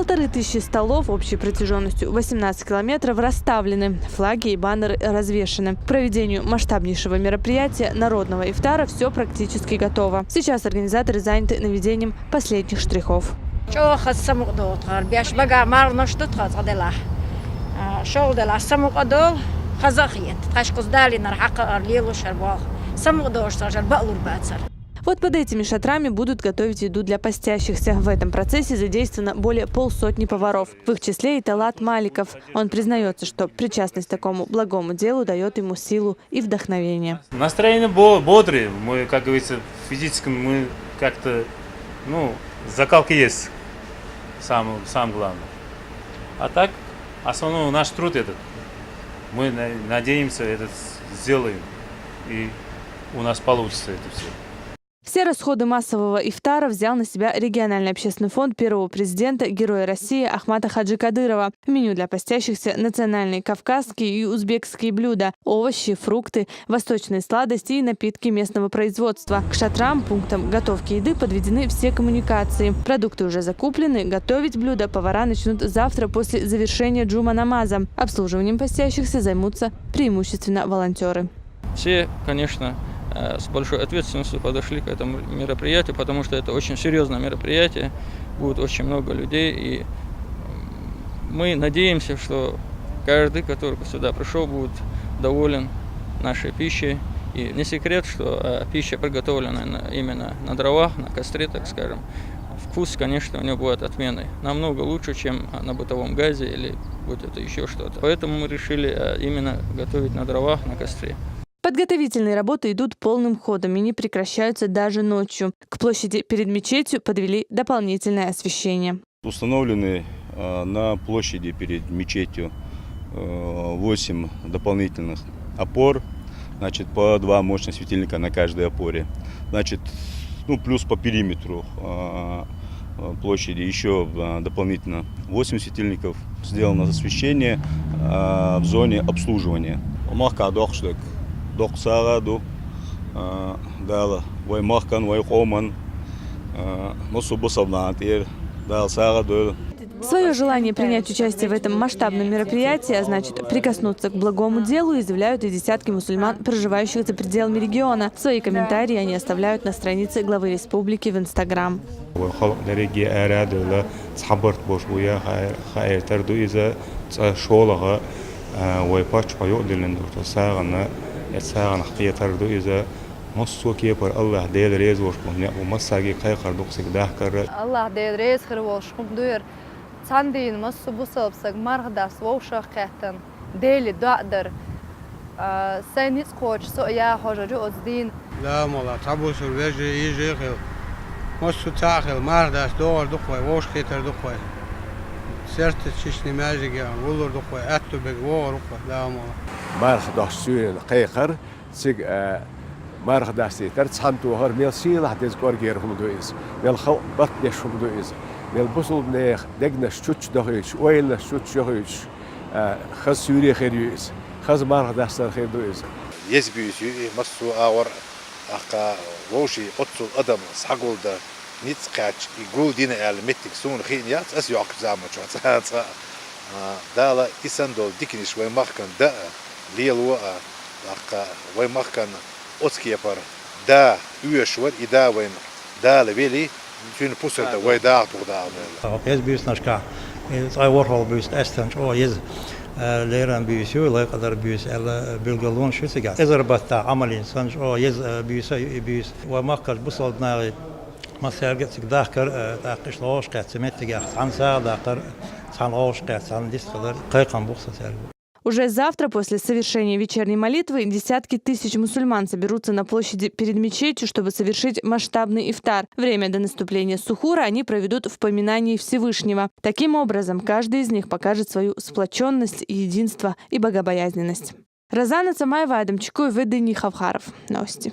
1500 столов общей протяженностью 18 километров расставлены. Флаги и баннеры развешаны. К проведению масштабнейшего мероприятия народного ифтара все практически готово. Сейчас организаторы заняты наведением последних штрихов. Вот под этими шатрами будут готовить еду для постящихся. В этом процессе задействовано более полсотни поваров. В их числе и Талат Маликов. Он признается, что причастность к такому благому делу дает ему силу и вдохновение. Настроение бодрое. Мы, как говорится, физически мы как-то, закалка есть. Самое главное. А так, основной наш труд этот. Мы надеемся, это сделаем. И у нас получится это все. Все расходы массового ифтара взял на себя региональный общественный фонд первого президента, Героя России Ахмата Хаджи Кадырова. В меню для постящихся национальные кавказские и узбекские блюда, овощи, фрукты, восточные сладости и напитки местного производства. К шатрам, пунктам готовки еды подведены все коммуникации. Продукты уже закуплены, готовить блюда повара начнут завтра после завершения джума-намаза. Обслуживанием постящихся займутся преимущественно волонтеры. Все, конечно, с большой ответственностью подошли к этому мероприятию, потому что это очень серьезное мероприятие, будет очень много людей, и мы надеемся, что каждый, который сюда пришел, будет доволен нашей пищей. И не секрет, что пища приготовлена именно на дровах, на костре, так скажем. Вкус, конечно, у него будет отменный, намного лучше, чем на бытовом газе или будь это еще что-то. Поэтому мы решили именно готовить на дровах, на костре. Подготовительные работы идут полным ходом и не прекращаются даже ночью. К площади перед мечетью подвели дополнительное освещение. Установлены на площади перед мечетью 8 дополнительных опор, по 2 мощных светильника на каждой опоре. Плюс по периметру площади еще дополнительно 8 светильников. Сделано освещение в зоне обслуживания. Свое желание принять участие в этом масштабном мероприятии, а значит прикоснуться к благому делу, изъявляют и десятки мусульман, проживающих за пределами региона. Свои комментарии они оставляют на странице главы республики в Инстаграм. Сандин массу бусалпсаг маргдас воушах каттан дели дадер сайнис коч со я хожу оздин لا مولا تابوس الوجه يجي خل массу тахел мардас дор духой воуш кетер духой сердце чишни мажига вулур духой атту бег ворухой لا مولا маргдас сюрен кайхар сиг маргдас тер цанту хар мел сила дез горгер хумдуиз мел хал бат деш хумдуиз Melbusul neer degna stutch dohuch, oilna stutch dohuch, khaz Suriye kherius, khaz marh dastar kherius. Yezbüyüsü masu awar aqa woshi otsul adam sagolda nits qach igul dine el mettik sun khinyat as yoq zamach atsa dala isandol dikinish way mahkan da lielwa aqa way mahkan otskiyapar da uyeshwar ida way da leveli Tün pusselta way daar toch daar. Yes, buurt naar ska. I work all buurt Estanch. Yes, leren buurt jo, lekker buurt el Bulgalon schütziga. Ezer batta amalin sanch. Yes, buurt. Wa makkar busal naar ما سيرجع تقدر تاقش لوش قاعد سمعت تجاه عن ساعة داقر عن لوش قاعد عن ديس قدر قيقان بوخسة سيرجع. Уже завтра, после совершения вечерней молитвы, десятки тысяч мусульман соберутся на площади перед мечетью, чтобы совершить масштабный ифтар. Время до наступления сухура они проведут в поминании Всевышнего. Таким образом, каждый из них покажет свою сплоченность, единство и богобоязненность. Розана Цамаева, Адам Чекуев, Эдени Хавхаров. Новости.